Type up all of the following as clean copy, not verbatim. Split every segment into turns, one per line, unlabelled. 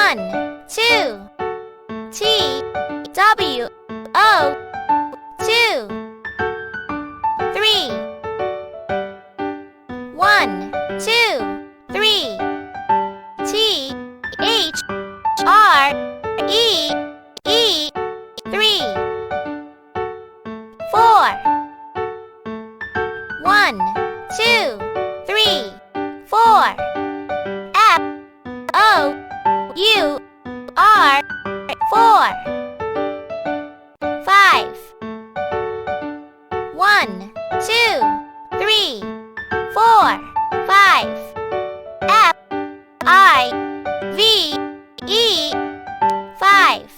1, 2. T-W-O, 2. 3. 1, 2, 3. T-H-R-E-E, 3. 4. 1, 2, 3, 4. F-O-U-R, 4. 5. 1, 2, 3, 4, 5. F-I-V-E, 5.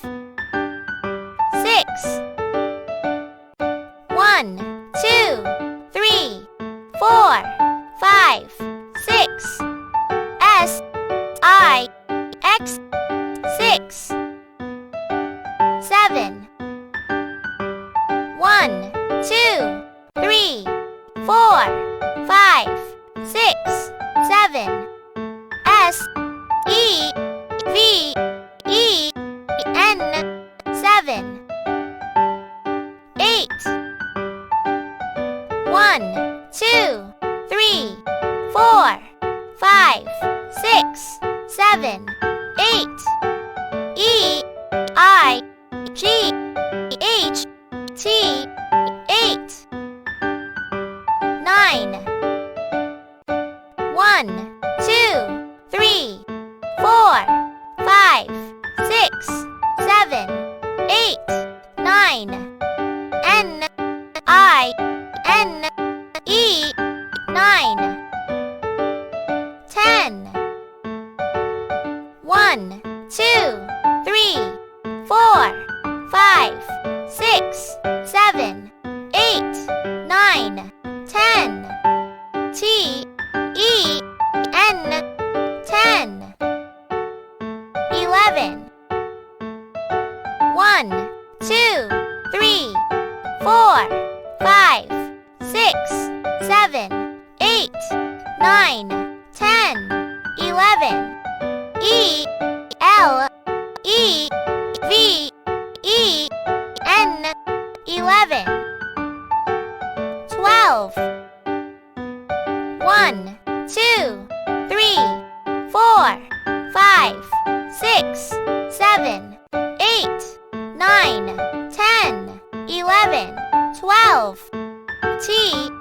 6. 1, 2, 3, 4, 5, 6. S-I-X, 6. 7. 1, 2, 3, 4, 5, 6, 7. S-E-V-E-N, 7. 8. 1, 2, 3, 4, 5, 6, 7, 8. E-I-G-H-T, 8. 9. 1, 2, 3, 4, 5, 6, 7, 8, 9. N-I-N-E, 9. 10. 1, 2, 3, 4, 5, 6, 7, 8, 9, 10. T-E-N, 10. 11. 1, 2, 3, 4, 5, 6, 7, 8, 9, 10. 11. E-L-E-V-E-N, 11. 12. 1, 2, 3, 4, 5, 6, 7, 8, 9, 10. 11. 12. T-W-E-L-V-E,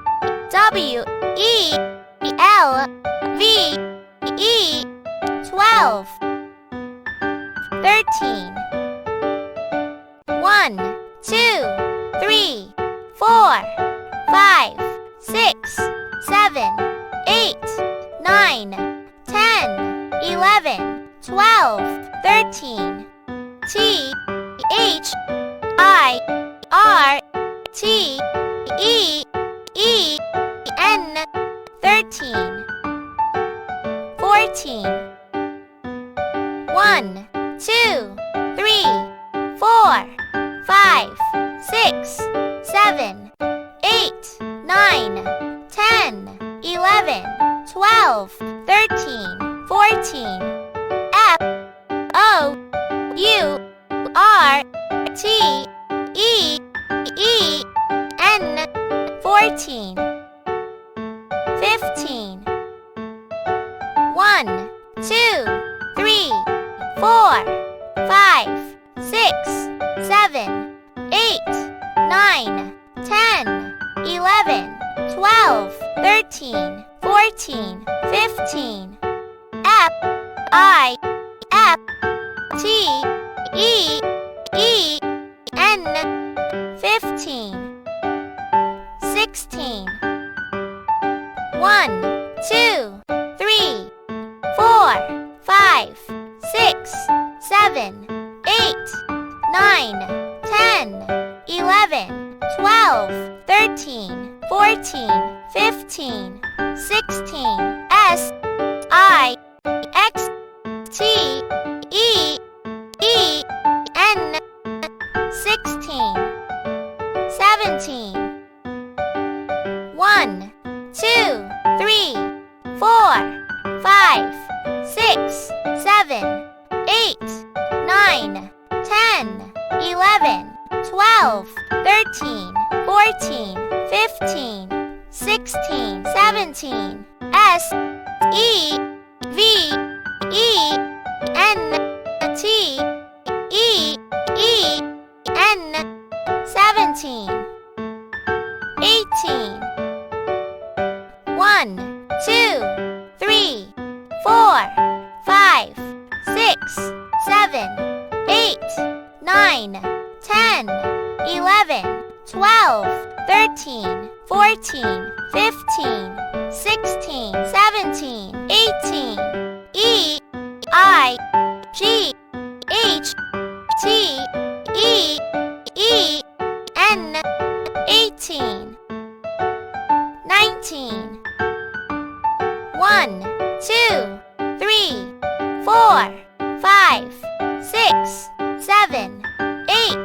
12. 13. 1, 2, 3, 4, 5, 6, 7, 8, 9, 10. 11. 12. 13. T-H-I-R-T-E-E-N, 13. 14. 1, 2, 3, 4, 5, 6, 7, 8, 9, 10. 11. 12. 13. 14. F-O-U-R-T-E-E-N, 14. 15. 1, 2, 3, 4, 5, 6, 7, 8, 9, 10. 11. 12. 13. 14. 15. F-I-F-T-E-E-N, 15. 16. 1, 2, 3, 4, 5, 6, 7, 8, 9, 10. 11. 12. 13. 14. 15. 16. S-I-X-T-E-E-N, 16. 17. 1, 2, 3, 4, 5, 6, 7, 8, 9, 10, 11, 12, 13, 14, 15, 16, 17, S, E, V, E, N, T, E, E, N, 17, 18, 1, 2, 3, 4, 5, 6, 7, 8, 9, 10, 11, 12, 13, 14, 15, 16, 17, 18, E, I, G, H, T, E, E, N, 18, 19, 1, 2, 3, 4, 5, 6, 7, 8,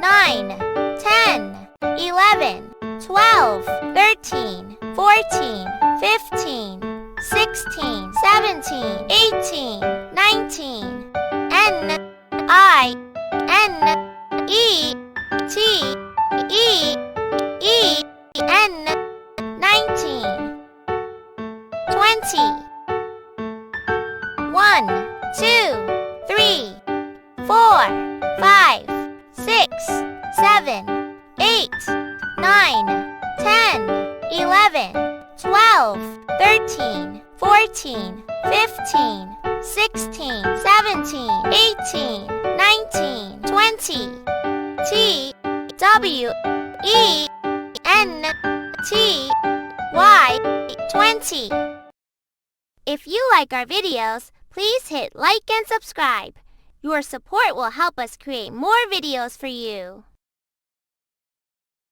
9, 10, 11, 12, 13, 14, 15, 16, 17, 18, 19, N, I, N, E, T, E, E, N, 19, 20, 1, 2, 3, 4, 5, 6, 7, 8, 9, 10, 11, 12, 13, 14, 15, 16, 17, 18, 19, 20, T, W, E, N, T, Y, 20. If you like our videos, please hit like and subscribe. Your support will help us create more videos for you.